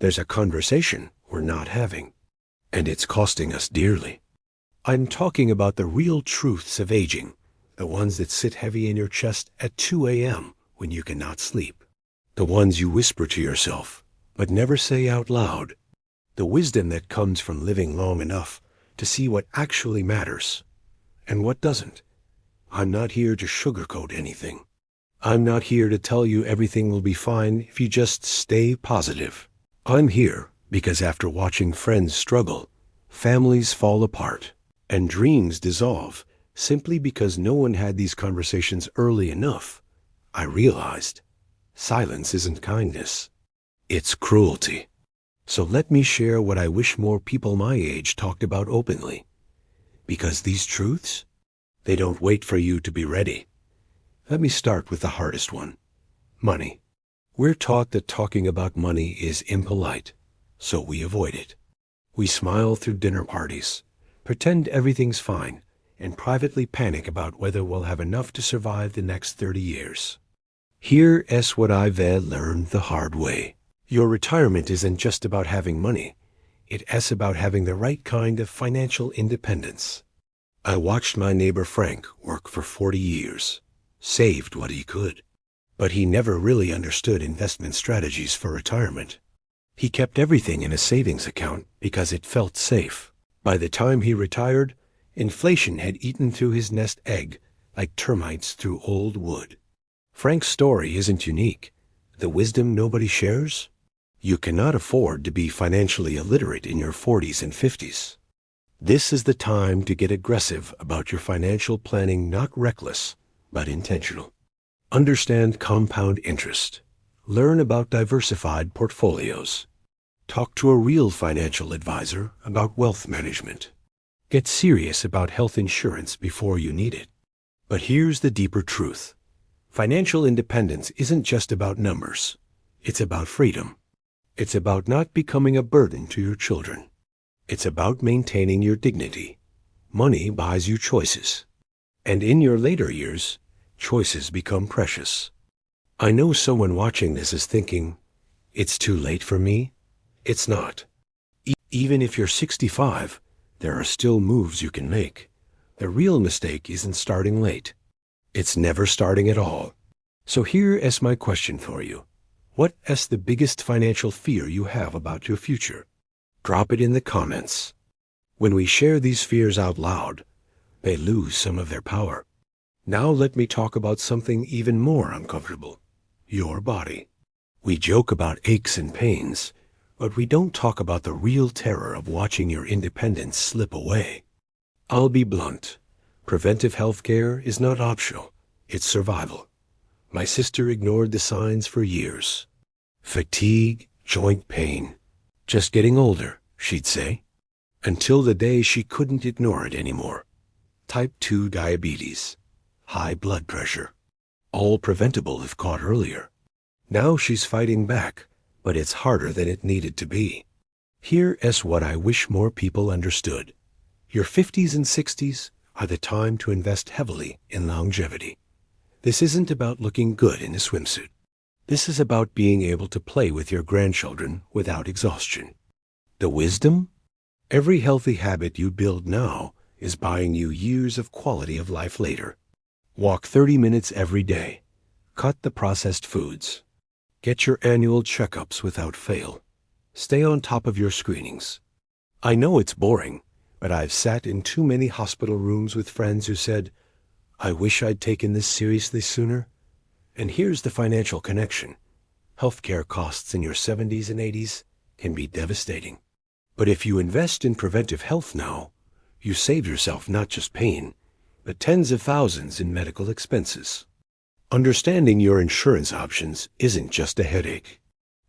There's a conversation we're not having, and it's costing us dearly. I'm talking about the real truths of aging, the ones that sit heavy in your chest at 2 a.m. when you cannot sleep, the ones you whisper to yourself but never say out loud, the wisdom that comes from living long enough to see what actually matters and what doesn't. I'm not here to sugarcoat anything. I'm not here to tell you everything will be fine if you just stay positive. I'm here because after watching friends struggle, families fall apart, and dreams dissolve simply because no one had these conversations early enough, I realized silence isn't kindness. It's cruelty. So let me share what I wish more people my age talked about openly. Because these truths, they don't wait for you to be ready. Let me start with the hardest one. Money. We're taught that talking about money is impolite, so we avoid it. We smile through dinner parties, pretend everything's fine, and privately panic about whether we'll have enough to survive the next 30 years. Here's what I've learned the hard way. Your retirement isn't just about having money. It's about having the right kind of financial independence. I watched my neighbor Frank work for 40 years, saved what he could, but he never really understood investment strategies for retirement. He kept everything in a savings account because it felt safe. By the time he retired, inflation had eaten through his nest egg like termites through old wood. Frank's story isn't unique. The wisdom nobody shares? You cannot afford to be financially illiterate in your 40s and 50s. This is the time to get aggressive about your financial planning, not reckless, but intentional. Understand compound interest. Learn about diversified portfolios. Talk to a real financial advisor about wealth management. Get serious about health insurance before you need it. But here's the deeper truth. Financial independence isn't just about numbers. It's about freedom. It's about not becoming a burden to your children. It's about maintaining your dignity. Money buys you choices. And in your later years, choices become precious. I know someone watching this is thinking, it's too late for me. It's not. Even if you're 65, there are still moves you can make. The real mistake isn't starting late. It's never starting at all. So here is my question for you. What is the biggest financial fear you have about your future? Drop it in the comments. When we share these fears out loud, they lose some of their power. Now let me talk about something even more uncomfortable. Your body. We joke about aches and pains, but we don't talk about the real terror of watching your independence slip away. I'll be blunt. Preventive health care is not optional. It's survival. My sister ignored the signs for years. Fatigue, joint pain. Just getting older, she'd say. Until the day she couldn't ignore it anymore. Type 2 diabetes. High blood pressure. All preventable if caught earlier. Now she's fighting back, but it's harder than it needed to be. Here's what I wish more people understood. Your 50s and 60s are the time to invest heavily in longevity. This isn't about looking good in a swimsuit. This is about being able to play with your grandchildren without exhaustion. The wisdom? Every healthy habit you build now is buying you years of quality of life later. Walk 30 minutes every day. Cut the processed foods. Get your annual checkups without fail. Stay on top of your screenings. I know it's boring, but I've sat in too many hospital rooms with friends who said, I wish I'd taken this seriously sooner. And here's the financial connection. Healthcare costs in your 70s and 80s can be devastating. But if you invest in preventive health now, you save yourself not just pain, but tens of thousands in medical expenses. Understanding your insurance options isn't just a headache.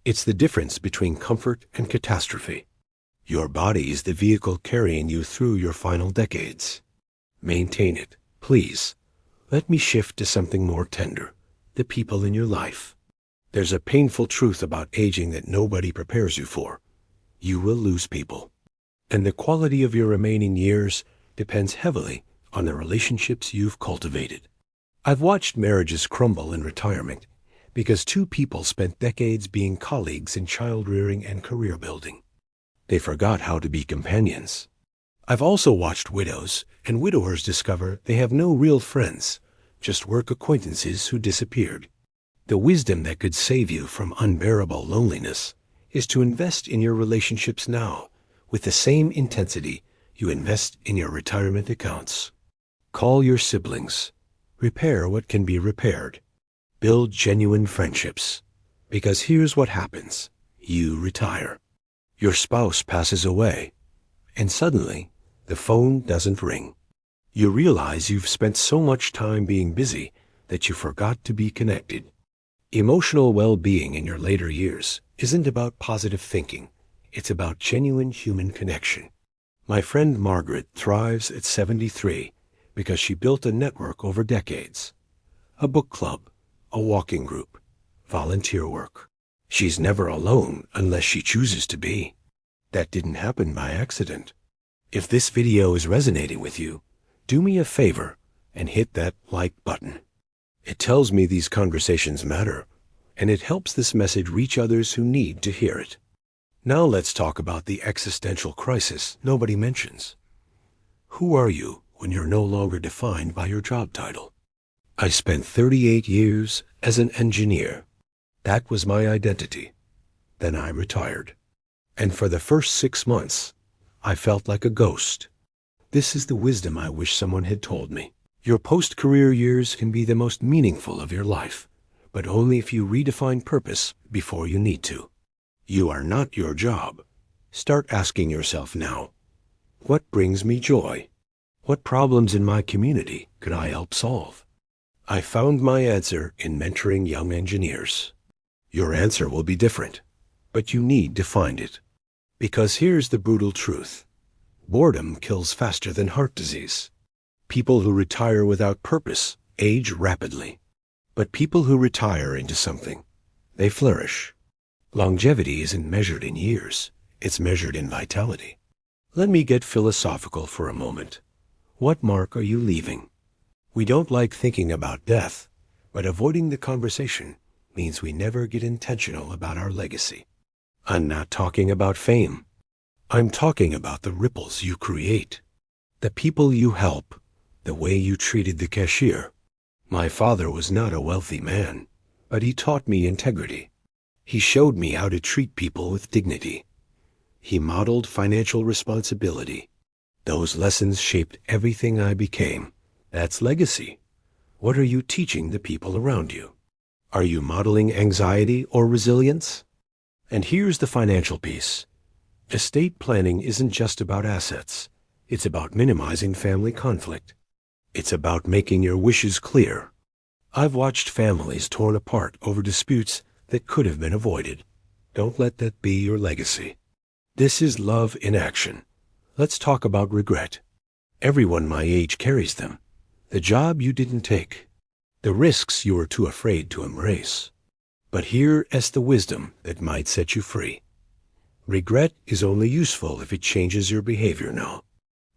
It's the difference between comfort and catastrophe. Your body is the vehicle carrying you through your final decades. Maintain it, please. Let me shift to something more tender, the people in your life. There's a painful truth about aging that nobody prepares you for. You will lose people. And the quality of your remaining years depends heavily on the relationships you've cultivated. I've watched marriages crumble in retirement Because two people spent decades being colleagues in child-rearing and career building. They forgot how to be companions. I've also watched widows and widowers discover they have no real friends, just work acquaintances who disappeared. The wisdom that could save you from unbearable loneliness is to invest in your relationships now with the same intensity you invest in your retirement accounts. Call your siblings. Repair what can be repaired. Build genuine friendships. Because here's what happens. You retire. Your spouse passes away, and suddenly the phone doesn't ring. You realize you've spent so much time being busy that you forgot to be connected. Emotional well-being in your later years isn't about positive thinking. It's about genuine human connection. My friend Margaret thrives at 73 because she built a network over decades. A book club, a walking group, volunteer work. She's never alone unless she chooses to be. That didn't happen by accident. If this video is resonating with you, do me a favor and hit that like button. It tells me these conversations matter, and it helps this message reach others who need to hear it. Now let's talk about the existential crisis nobody mentions. Who are you when you're no longer defined by your job title? I spent 38 years as an engineer. That was my identity. Then I retired. And for the first 6 months, I felt like a ghost. This is the wisdom I wish someone had told me. Your post-career years can be the most meaningful of your life, but only if you redefine purpose before you need to. You are not your job. Start asking yourself now, what brings me joy? What problems in my community could I help solve? I found my answer in mentoring young engineers. Your answer will be different, but you need to find it. Because here's the brutal truth. Boredom kills faster than heart disease. People who retire without purpose age rapidly. But people who retire into something, they flourish. Longevity isn't measured in years. It's measured in vitality. Let me get philosophical for a moment. What mark are you leaving? We don't like thinking about death, but avoiding the conversation means we never get intentional about our legacy. I'm not talking about fame. I'm talking about the ripples you create, the people you help, the way you treated the cashier. My father was not a wealthy man, but he taught me integrity. He showed me how to treat people with dignity. He modeled financial responsibility. Those lessons shaped everything I became. That's legacy. What are you teaching the people around you? Are you modeling anxiety or resilience? And here's the financial piece. Estate planning isn't just about assets. It's about minimizing family conflict. It's about making your wishes clear. I've watched families torn apart over disputes that could have been avoided. Don't let that be your legacy. This is love in action. Let's talk about regret. Everyone my age carries them. The job you didn't take. The risks you were too afraid to embrace. But here is the wisdom that might set you free. Regret is only useful if it changes your behavior now.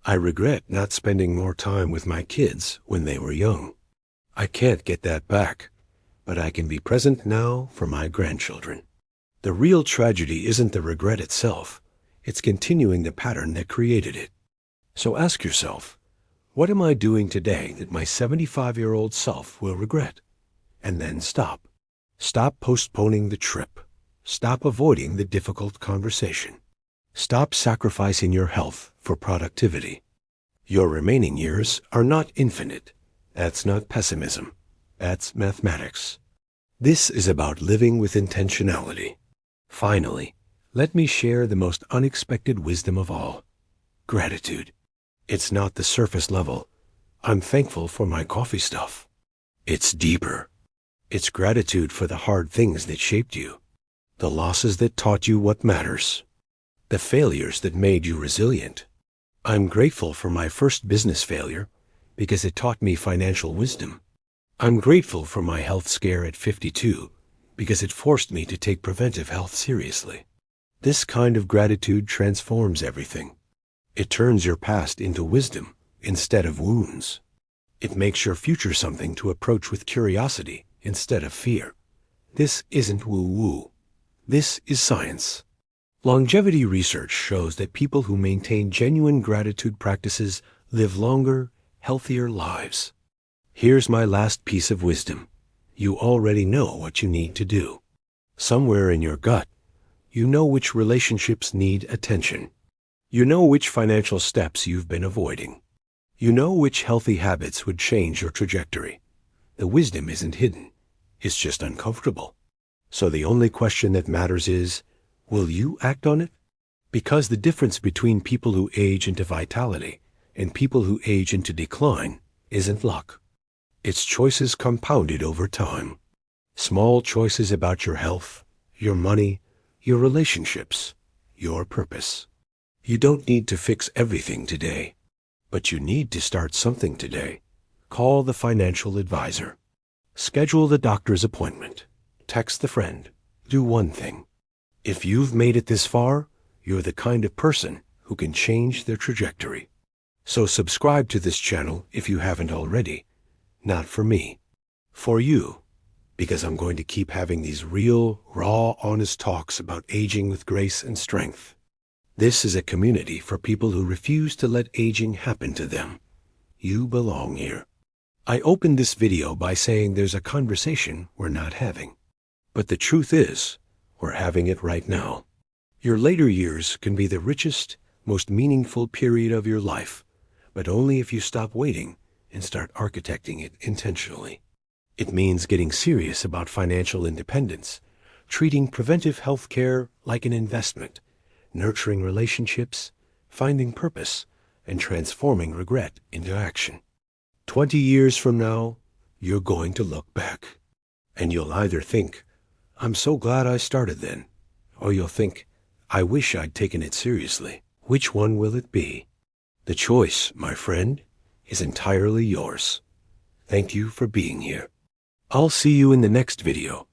I regret not spending more time with my kids when they were young. I can't get that back, but I can be present now for my grandchildren. The real tragedy isn't the regret itself. It's continuing the pattern that created it. So ask yourself, what am I doing today that my 75-year-old self will regret? And then stop. Stop postponing the trip. Stop avoiding the difficult conversation. Stop sacrificing your health for productivity. Your remaining years are not infinite. That's not pessimism. That's mathematics. This is about living with intentionality. Finally, let me share the most unexpected wisdom of all. Gratitude. It's not the surface level. I'm thankful for my coffee stuff. It's deeper. It's gratitude for the hard things that shaped you, the losses that taught you what matters, the failures that made you resilient. I'm grateful for my first business failure because it taught me financial wisdom. I'm grateful for my health scare at 52 because it forced me to take preventive health seriously. This kind of gratitude transforms everything. It turns your past into wisdom instead of wounds. It makes your future something to approach with curiosity instead of fear. This isn't woo-woo. This is science. Longevity research shows that people who maintain genuine gratitude practices live longer, healthier lives. Here's my last piece of wisdom. You already know what you need to do. Somewhere in your gut, you know which relationships need attention. You know which financial steps you've been avoiding. You know which healthy habits would change your trajectory. The wisdom isn't hidden. It's just uncomfortable. So the only question that matters is, will you act on it? Because the difference between people who age into vitality and people who age into decline isn't luck. It's choices compounded over time. Small choices about your health, your money, your relationships, your purpose. You don't need to fix everything today, but you need to start something today. Call the financial advisor. Schedule the doctor's appointment. Text the friend. Do one thing. If you've made it this far, you're the kind of person who can change their trajectory. So subscribe to this channel if you haven't already. Not for me. For you. Because I'm going to keep having these real, raw, honest talks about aging with grace and strength. This is a community for people who refuse to let aging happen to them. You belong here. I opened this video by saying there's a conversation we're not having. But the truth is, we're having it right now. Your later years can be the richest, most meaningful period of your life, but only if you stop waiting and start architecting it intentionally. It means getting serious about financial independence, treating preventive health care like an investment, nurturing relationships, finding purpose, and transforming regret into action. 20 years from now, you're going to look back, and you'll either think, I'm so glad I started then, or you'll think, I wish I'd taken it seriously. Which one will it be? The choice, my friend, is entirely yours. Thank you for being here. I'll see you in the next video.